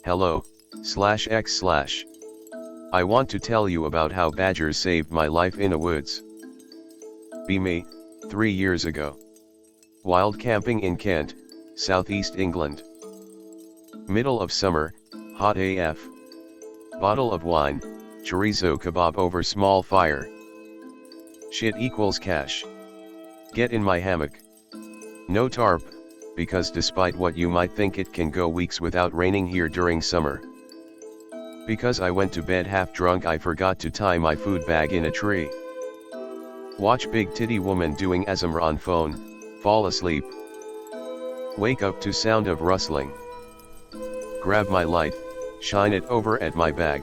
Hello, /x/. I want to tell you about how badgers saved my life in a woods. Be me, 3 years ago. Wild camping in Kent, southeast England. Middle of summer, hot AF. Bottle of wine, chorizo kebab over small fire. Shit equals cash. Get in my hammock. No tarp, because despite what you might think, it can go weeks without raining here during summer. Because I went to bed half drunk, I forgot to tie my food bag in a tree. Watch big titty woman doing ASMR on phone, fall asleep. Wake up to sound of rustling. Grab my light, shine it over at my bag.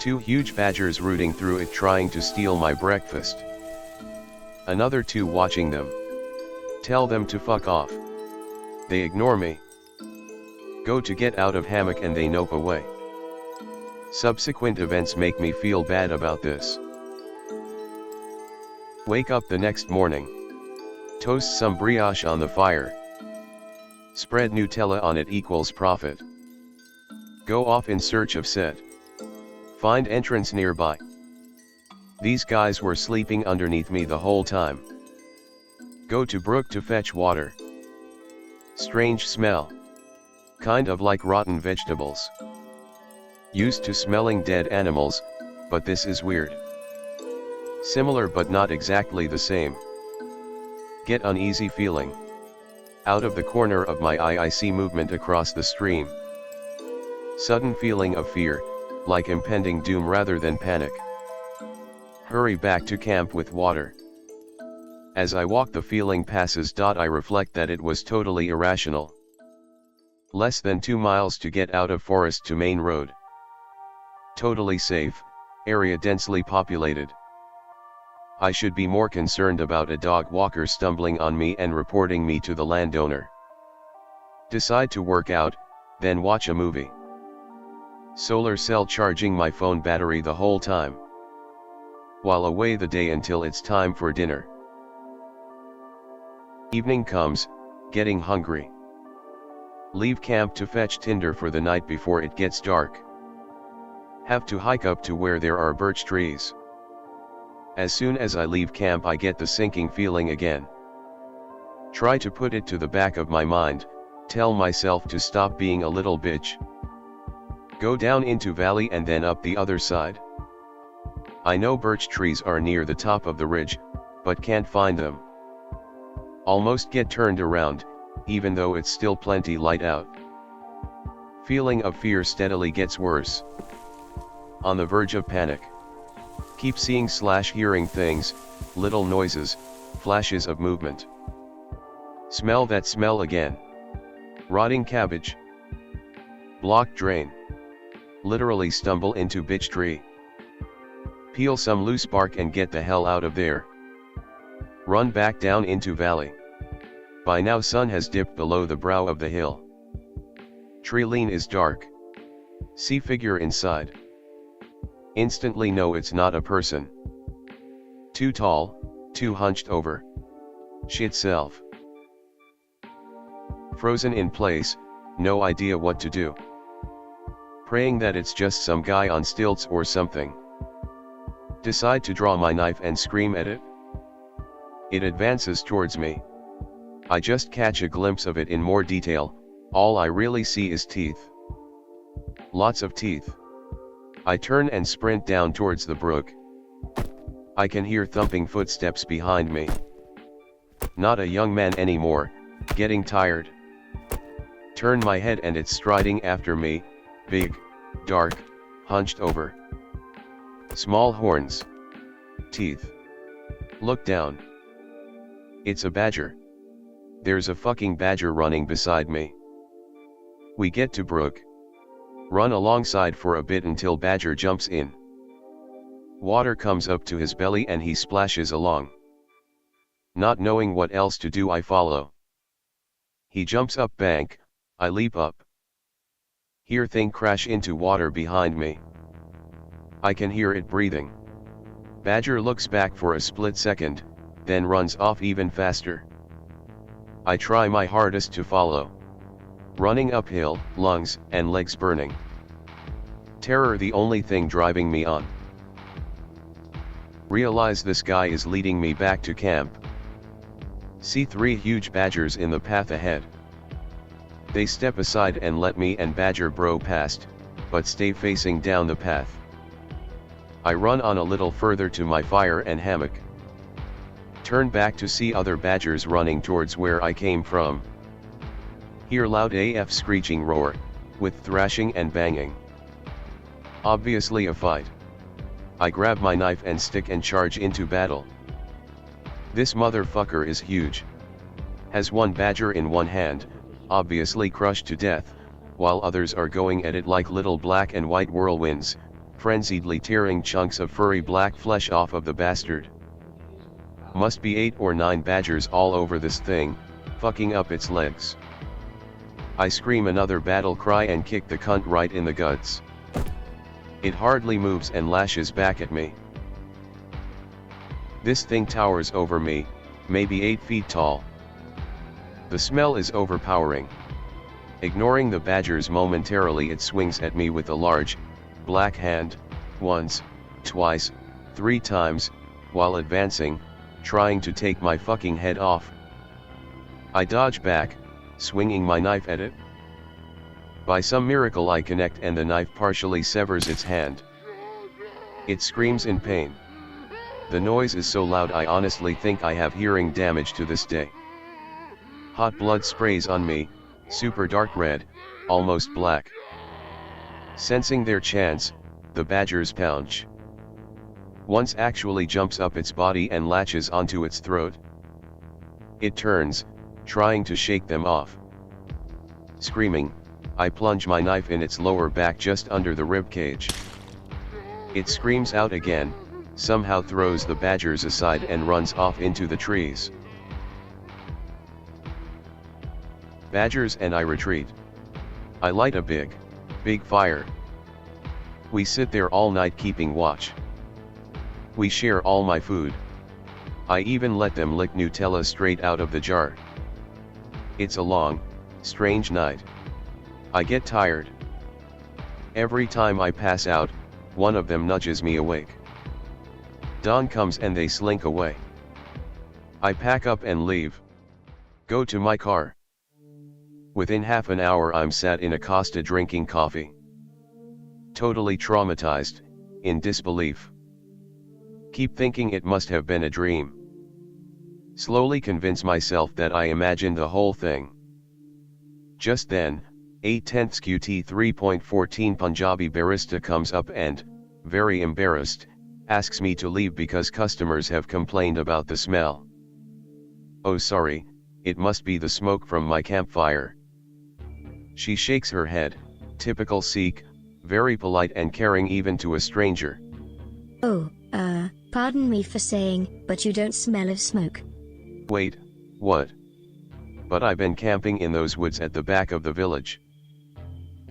2 huge badgers rooting through it trying to steal my breakfast. Another 2 watching them. Tell them to fuck off. They ignore me. Go to get out of hammock and they nope away. Subsequent events make me feel bad about this. Wake up the next morning. Toast some brioche on the fire. Spread Nutella on it equals profit. Go off in search of set. Find entrance nearby. These guys were sleeping underneath me the whole time. Go to brook to fetch water. Strange smell. Kind of like rotten vegetables. Used to smelling dead animals, but this is weird. Similar but not exactly the same. Get uneasy feeling. Out of the corner of my eye I see movement across the stream. Sudden feeling of fear, like impending doom rather than panic. Hurry back to camp with water. As I walk the feeling passes. I reflect that it was totally irrational. Less than 2 miles to get out of forest to main road. Totally safe, area densely populated. I should be more concerned about a dog walker stumbling on me and reporting me to the landowner. Decide to work out, then watch a movie. Solar cell charging my phone battery the whole time. While away the day until it's time for dinner. Evening comes, getting hungry. Leave camp to fetch tinder for the night before it gets dark. Have to hike up to where there are birch trees. As soon as I leave camp I get the sinking feeling again. Try to put it to the back of my mind, tell myself to stop being a little bitch. Go down into valley and then up the other side. I know birch trees are near the top of the ridge, but can't find them. Almost get turned around, even though it's still plenty light out. Feeling of fear steadily gets worse. On the verge of panic. Keep seeing/hearing things, little noises, flashes of movement. Smell that smell again. Rotting cabbage. Blocked drain. Literally stumble into bitch tree. Peel some loose bark and get the hell out of there. Run back down into valley. By now sun has dipped below the brow of the hill. Tree lean is dark. See figure inside. Instantly know it's not a person. Too tall, too hunched over. Shit self. Frozen in place, no idea what to do. Praying that it's just some guy on stilts or something. Decide to draw my knife and scream at it. It advances towards me. I just catch a glimpse of it in more detail, all I really see is teeth. Lots of teeth. I turn and sprint down towards the brook. I can hear thumping footsteps behind me. Not a young man anymore, getting tired. Turn my head and it's striding after me, big, dark, hunched over. Small horns. Teeth. Look down. It's a badger. There's a fucking badger running beside me. We get to brook. Run alongside for a bit until badger jumps in. Water comes up to his belly and he splashes along. Not knowing what else to do I follow. He jumps up bank, I leap up. Hear thing crash into water behind me. I can hear it breathing. Badger looks back for a split second, then runs off even faster. I try my hardest to follow. Running uphill, lungs and legs burning. Terror the only thing driving me on. Realize this guy is leading me back to camp. See 3 huge badgers in the path ahead. They step aside and let me and badger bro past, but stay facing down the path. I run on a little further to my fire and hammock. Turn back to see other badgers running towards where I came from. Hear loud AF screeching roar, with thrashing and banging. Obviously a fight. I grab my knife and stick and charge into battle. This motherfucker is huge. Has one badger in one hand, obviously crushed to death, while others are going at it like little black and white whirlwinds, frenziedly tearing chunks of furry black flesh off of the bastard. Must be 8 or 9 badgers all over this thing, fucking up its legs. I scream another battle cry and kick the cunt right in the guts. It hardly moves and lashes back at me. This thing towers over me, maybe 8 feet tall. The smell is overpowering. Ignoring the badgers momentarily, it swings at me with a large, black hand, once, twice, 3 times, while advancing, trying to take my fucking head off. I dodge back, swinging my knife at it. By some miracle I connect and the knife partially severs its hand. It screams in pain. The noise is so loud I honestly think I have hearing damage to this day. Hot blood sprays on me, super dark red, almost black. Sensing their chance, the badgers pounce. Once actually jumps up its body and latches onto its throat. It turns, trying to shake them off. Screaming, I plunge my knife in its lower back just under the rib cage. It screams out again, somehow throws the badgers aside and runs off into the trees. Badgers and I retreat. I light a big fire. We sit there all night keeping watch. We share all my food. I even let them lick Nutella straight out of the jar. It's a long, strange night. I get tired. Every time I pass out, one of them nudges me awake. Dawn comes and they slink away. I pack up and leave. Go to my car. Within half an hour I'm sat in a Costa drinking coffee. Totally traumatized, in disbelief. Keep thinking it must have been a dream. Slowly convince myself that I imagined the whole thing. Just then, 8/10 QT 3.14 Punjabi barista comes up and, very embarrassed, asks me to leave because customers have complained about the smell. Oh sorry, it must be the smoke from my campfire. She shakes her head, typical Sikh, very polite and caring even to a stranger. Oh, pardon me for saying, but you don't smell of smoke. Wait, what? But I've been camping in those woods at the back of the village.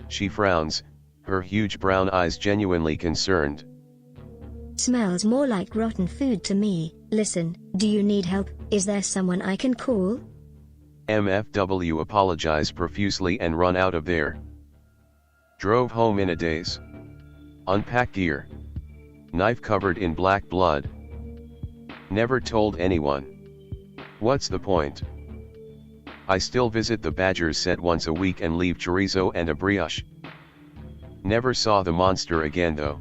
She frowns, her huge brown eyes genuinely concerned. Smells more like rotten food to me. Listen, do you need help? Is there someone I can call? MFW apologize profusely and run out of there. Drove home in a daze. Unpacked gear. Knife covered in black blood. Never told anyone. What's the point? I still visit the badgers set once a week and leave chorizo and a brioche. Never saw the monster again though.